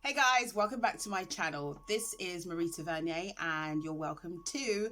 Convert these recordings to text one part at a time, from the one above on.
Hey guys, welcome back to my channel. This is Marita Vernier and you're welcome to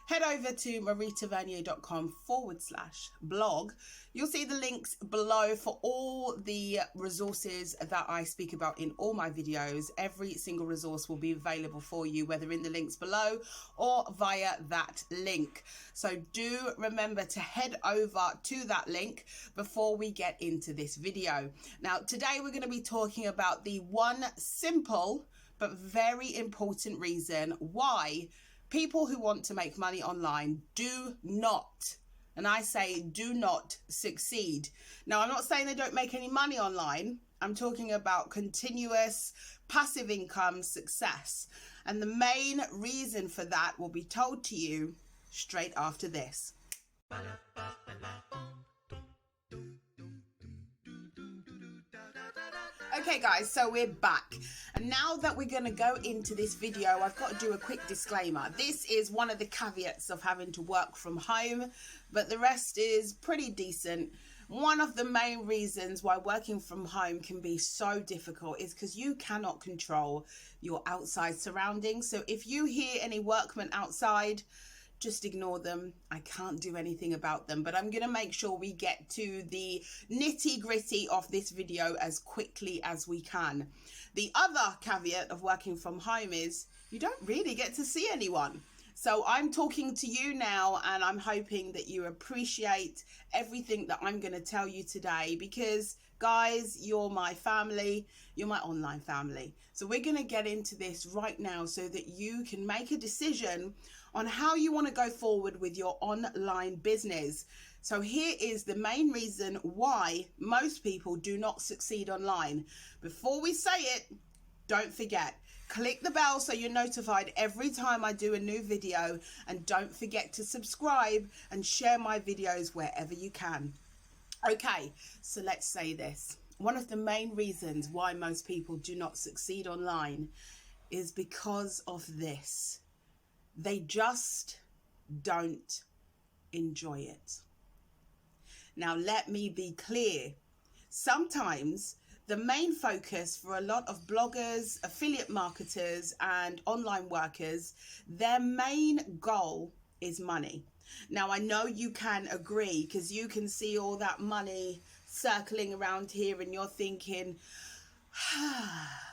head over to maritavernier.com/blog. You'll see the links below for all the resources that I speak about in all my videos. Every single resource will be available for you, whether in the links below or via that link. So do remember to head over to that link before we get into this video. Now, today we're going to be talking about the one simple but very important reason why people who want to make money online do not, and I say do not, succeed. Now, I'm not saying they don't make any money online. I'm talking about continuous passive income success. And the main reason for that will be told to you straight after this. Okay guys, so we're back, and now that we're going to go into this video, I've got to do a quick disclaimer. This is one of the caveats of having to work from home, but the rest is pretty decent. One of the main reasons why working from home can be so difficult is because you cannot control your outside surroundings. So if you hear any workmen outside, just ignore them. I can't do anything about them, but I'm going to make sure we get to the nitty-gritty of this video as quickly as we can. The other caveat of working from home is you don't really get to see anyone. So I'm talking to you now, and I'm hoping that you appreciate everything that I'm going to tell you today, because guys, you're my family, you're my online family. So we're going to get into this right now so that you can make a decision on how you want to go forward with your online business. So here is the main reason why most people do not succeed online. Before we say it, don't forget, click the bell so you're notified every time I do a new video, and don't forget to subscribe and share my videos wherever you can. Okay, so let's say this. One of the main reasons why most people do not succeed online is because of this. They just don't enjoy it. Now, let me be clear. Sometimes the main focus for a lot of bloggers, affiliate marketers, and online workers, their main goal is money. Now, I know you can agree, because you can see all that money circling around here and you're thinking,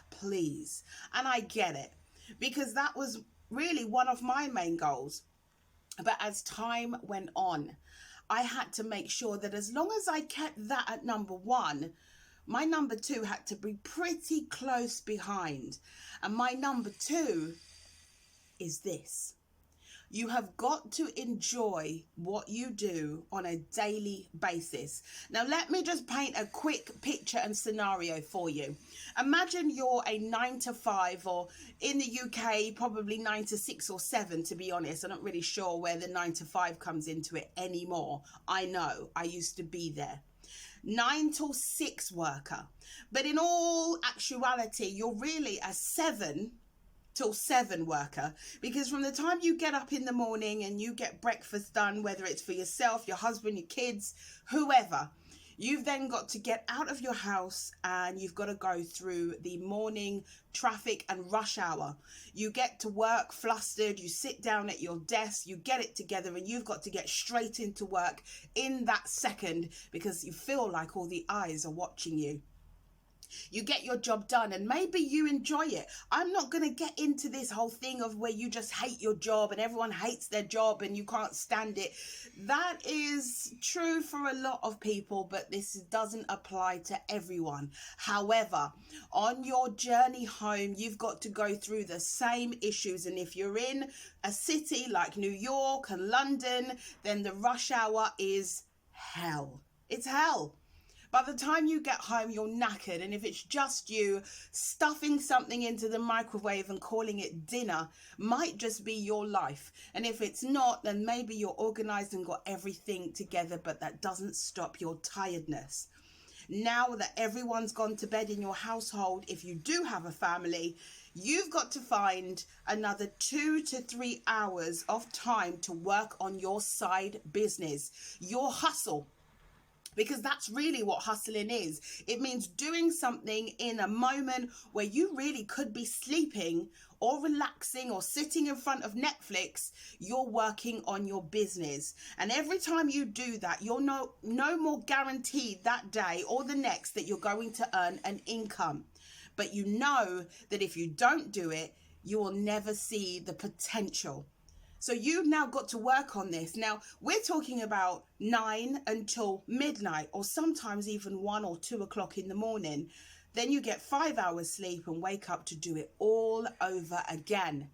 please. And I get it, because that was really one of my main goals. But as time went on, I had to make sure that as long as I kept that at number one, my number two had to be pretty close behind. And my number two is this. You have got to enjoy what you do on a daily basis. Now, let me just paint a quick picture and scenario for you. Imagine you're a 9 to 5, or in the UK, probably 9 to 6 or 7, to be honest. I'm not really sure where the 9 to 5 comes into it anymore. I know, I used to be there. 9 till 6 worker. But in all actuality, you're really a 7 till 7 worker, because from the time you get up in the morning and you get breakfast done, whether it's for yourself, your husband, your kids, whoever, you've then got to get out of your house and you've got to go through the morning traffic and rush hour. You get to work flustered, you sit down at your desk, you get it together, and you've got to get straight into work in that second because you feel like all the eyes are watching you. You get your job done and maybe you enjoy it. I'm not going to get into this whole thing of where you just hate your job and everyone hates their job and you can't stand it. That is true for a lot of people, but this doesn't apply to everyone. However, on your journey home, you've got to go through the same issues. And if you're in a city like New York and London, then the rush hour is hell. It's hell. By the time you get home, you're knackered, and if it's just you, stuffing something into the microwave and calling it dinner might just be your life. And if it's not, then maybe you're organized and got everything together, but that doesn't stop your tiredness. Now that everyone's gone to bed in your household, if you do have a family, you've got to find another 2 to 3 hours of time to work on your side business, your hustle. because that's really what hustling is. It means doing something in a moment where you really could be sleeping or relaxing or sitting in front of Netflix. You're working on your business, and every time you do that, you're no more guaranteed that day or the next that you're going to earn an income. But you know that if you don't do it, you will never see the potential. So you've now got to work on this. Now, we're talking about 9 until midnight, or sometimes even 1 or 2 o'clock in the morning. Then you get 5 hours sleep and wake up to do it all over again.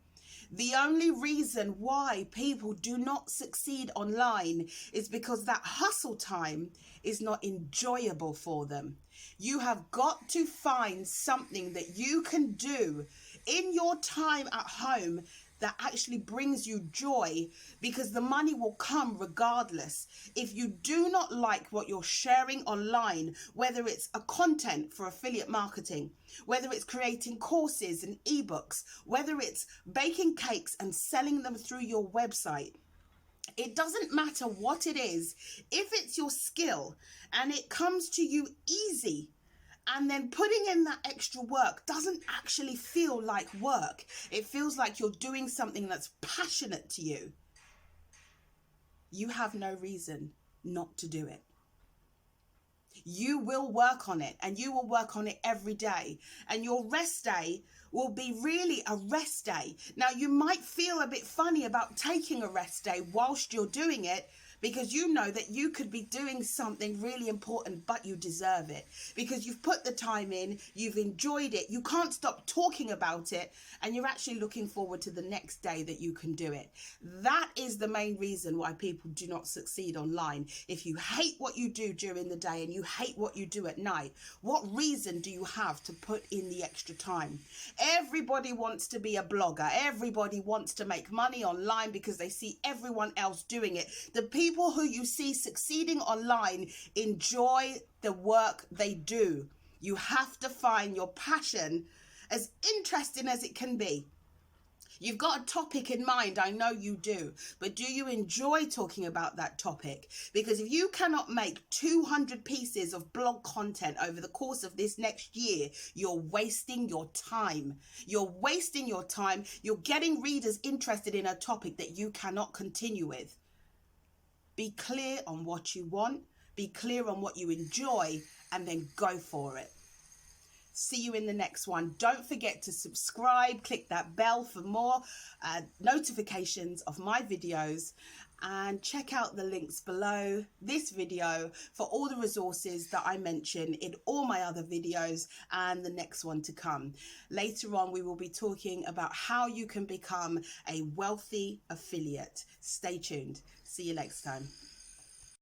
The only reason why people do not succeed online is because that hustle time is not enjoyable for them. You have got to find something that you can do in your time at home that actually brings you joy, because the money will come regardless. If you do not like what you're sharing online, whether it's a content for affiliate marketing, whether it's creating courses and ebooks, whether it's baking cakes and selling them through your website, it doesn't matter what it is. If it's your skill and it comes to you easy, and then putting in that extra work doesn't actually feel like work. It feels like you're doing something that's passionate to you. You have no reason not to do it. You will work on it, and you will work on it every day. And your rest day will be really a rest day. Now, you might feel a bit funny about taking a rest day whilst you're doing it, because you know that you could be doing something really important, but you deserve it because you've put the time in, you've enjoyed it, you can't stop talking about it, and you're actually looking forward to the next day that you can do it. That is the main reason why people do not succeed online. If you hate what you do during the day and you hate what you do at night, what reason do you have to put in the extra time? Everybody wants to be a blogger. Everybody wants to make money online because they see everyone else doing it. The people who you see succeeding online enjoy the work they do. You have to find your passion, as interesting as it can be. You've got a topic in mind, I know you do, but do you enjoy talking about that topic? Because if you cannot make 200 pieces of blog content over the course of this next year, you're wasting your time. You're wasting your time. You're getting readers interested in a topic that you cannot continue with. Be clear on what you want, be clear on what you enjoy, and then go for it. See you in the next one. Don't forget to subscribe, click that bell for more notifications of my videos, and check out the links below this video for all the resources that I mentioned in all my other videos and the next one to come. Later on, we will be talking about how you can become a wealthy affiliate. Stay tuned. See you next time.